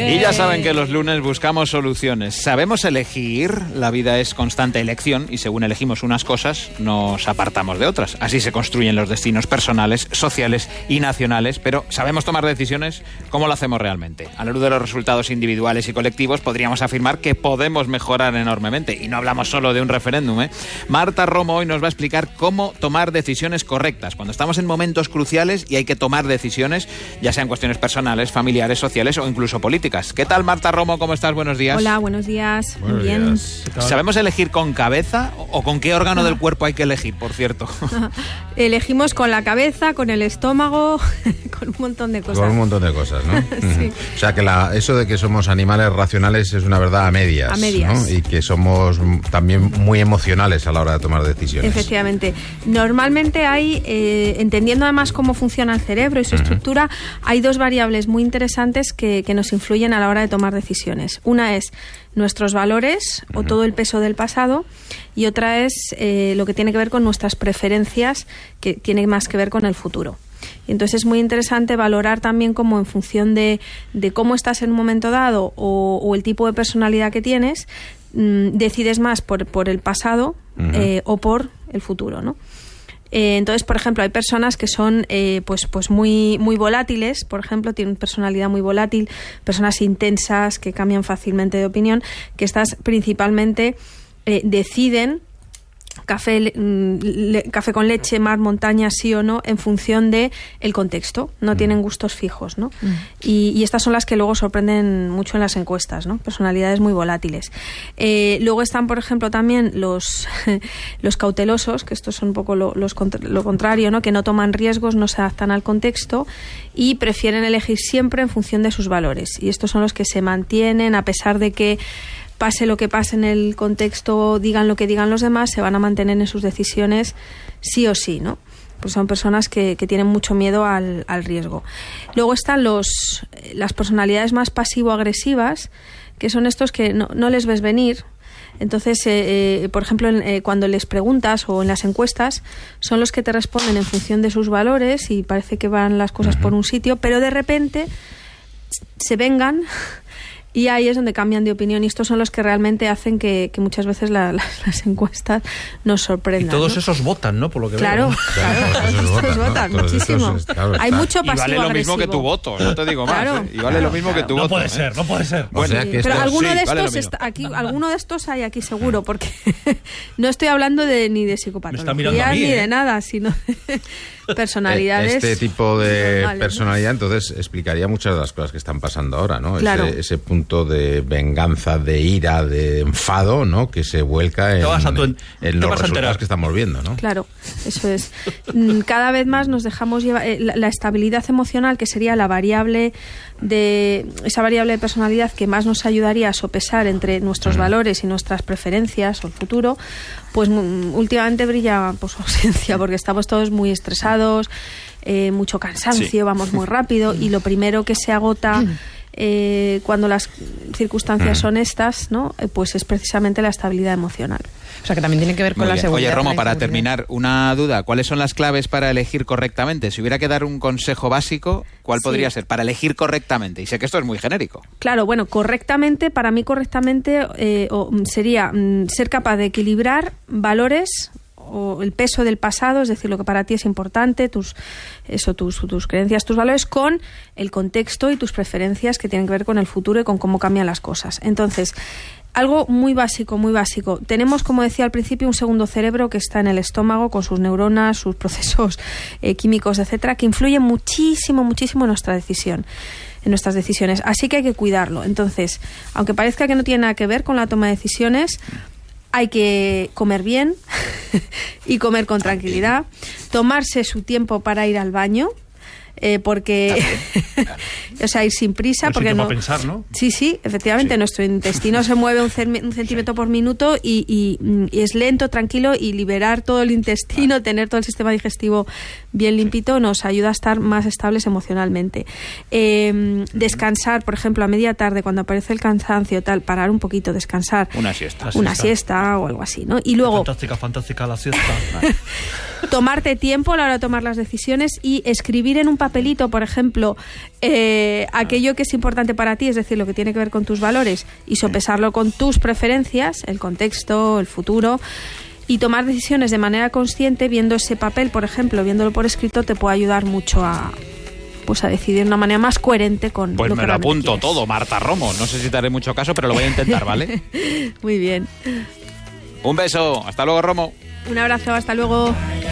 Y ya saben que los lunes buscamos soluciones. Sabemos elegir, la vida es constante elección y según elegimos unas cosas nos apartamos de otras. Así se construyen los destinos personales, sociales y nacionales, pero ¿sabemos tomar decisiones? ¿Cómo lo hacemos realmente? A la luz de los resultados individuales y colectivos podríamos afirmar que podemos mejorar enormemente y no hablamos solo de un referéndum, ¿eh? Marta Romo hoy nos va a explicar cómo tomar decisiones correctas cuando estamos en momentos cruciales y hay que tomar decisiones, ya sean cuestiones personales, familiares, sociales o incluso políticas. ¿Qué tal, Marta Romo? ¿Cómo estás? Buenos días. Hola, buenos días. Muy bien. ¿Sabemos elegir con cabeza o con qué órgano del cuerpo hay que elegir, por cierto? Elegimos con la cabeza, con el estómago, con un montón de cosas. Con un montón de cosas, ¿no? Sí. O sea, que eso de que somos animales racionales es una verdad a medias. A medias. ¿no? Y que somos también muy emocionales a la hora de tomar decisiones. Efectivamente. Normalmente hay, entendiendo además cómo funciona el cerebro y su estructura, hay dos variables muy interesantes que nos influyen a la hora de tomar decisiones. Una es nuestros valores o todo el peso del pasado y otra es lo que tiene que ver con nuestras preferencias, que tiene más que ver con el futuro. Y entonces es muy interesante valorar también cómo en función de cómo estás en un momento dado o el tipo de personalidad que tienes, decides más por el pasado o por el futuro, ¿no? Entonces, por ejemplo, hay personas que son pues muy, muy volátiles, por ejemplo, tienen personalidad muy volátil, personas intensas que cambian fácilmente de opinión, que estas principalmente deciden café con leche, mar, montaña, sí o no, en función de el contexto. No tienen gustos fijos, ¿no? Y estas son las que luego sorprenden mucho en las encuestas, ¿no? Personalidades muy volátiles. Luego están, por ejemplo, también los cautelosos, que estos son un poco lo contrario, ¿no? Que no toman riesgos, no se adaptan al contexto y prefieren elegir siempre en función de sus valores. Y estos son los que se mantienen a pesar de que pase lo que pase en el contexto, digan lo que digan los demás, se van a mantener en sus decisiones sí o sí, ¿no? Pues son personas que tienen mucho miedo al riesgo. Luego están las personalidades más pasivo-agresivas, que son estos que no les ves venir. Entonces, por ejemplo, cuando les preguntas o en las encuestas, son los que te responden en función de sus valores y parece que van las cosas por un sitio, pero de repente se vengan. Y ahí es donde cambian de opinión y estos son los que realmente hacen que muchas veces las encuestas nos sorprendan. Y todos ¿no? esos votan, ¿no? Por lo que claro, veo. Todos esos votan, ¿no? muchísimo. Hay mucho Y pasivo vale lo mismo agresivo. que tu voto, no te digo más. Claro. Y vale lo mismo que tu voto. No puede ser. O sea, que pero alguno de vale lo estos mismo. alguno de estos hay aquí seguro, porque no estoy hablando ni de Me está psicopatología mirando a mí, ni de nada, sino de personalidades. Este tipo de normales, personalidad, ¿no? Entonces explicaría muchas de las cosas que están pasando ahora, ¿no? Claro. Ese punto de venganza, de ira, de enfado, ¿no? Que se vuelca en los resultados que estamos viendo, ¿no? Claro, eso es. Cada vez más nos dejamos llevar la estabilidad emocional, que sería esa variable de personalidad que más nos ayudaría a sopesar entre nuestros valores y nuestras preferencias o el futuro, pues últimamente brilla por su ausencia, porque estamos todos muy estresados, mucho cansancio, vamos muy rápido y lo primero que se agota cuando las circunstancias son estas, ¿no? Pues es precisamente la estabilidad emocional. O sea, que también tiene que ver con la seguridad. Oye, Romo, la para inseguridad. terminar, una duda. ¿Cuáles son las claves para elegir correctamente? Si hubiera que dar un consejo básico, ¿cuál podría ser para elegir correctamente? Y sé que esto es muy genérico. Claro, bueno, para mí correctamente sería ser capaz de equilibrar valores o el peso del pasado, es decir, lo que para ti es importante, tus creencias, tus valores, con el contexto y tus preferencias que tienen que ver con el futuro y con cómo cambian las cosas. Entonces, algo muy básico. Tenemos, como decía al principio, un segundo cerebro que está en el estómago con sus neuronas, sus procesos químicos, etcétera, que influyen muchísimo en nuestra decisión. En nuestras decisiones. Así que hay que cuidarlo. Entonces, aunque parezca que no tiene nada que ver con la toma de decisiones, hay que comer bien y comer con tranquilidad, tomarse su tiempo para ir al baño, porque o sea, ir sin prisa, porque no pensar, ¿no? Sí, efectivamente, nuestro intestino se mueve un centímetro por minuto y es lento, tranquilo, y liberar todo el intestino, tener todo el sistema digestivo bien limpito, nos ayuda a estar más estables emocionalmente. Descansar, por ejemplo, a media tarde, cuando aparece el cansancio, parar un poquito, descansar. Una siesta. Una siesta o algo así, ¿no? Y luego Fantástica la siesta. tomarte tiempo a la hora de tomar las decisiones y escribir en un papelito, por ejemplo, aquello que es importante para ti, es decir, lo que tiene que ver con tus valores, y sopesarlo con tus preferencias, el contexto, el futuro, y tomar decisiones de manera consciente viendo ese papel, por ejemplo, viéndolo por escrito, te puede ayudar mucho a decidir de una manera más coherente con pues lo que me lo apunto quieres. todo, Marta Romo. No sé si te haré mucho caso, pero lo voy a intentar, ¿vale? Muy bien. Un beso. Hasta luego, Romo. Un abrazo. Hasta luego.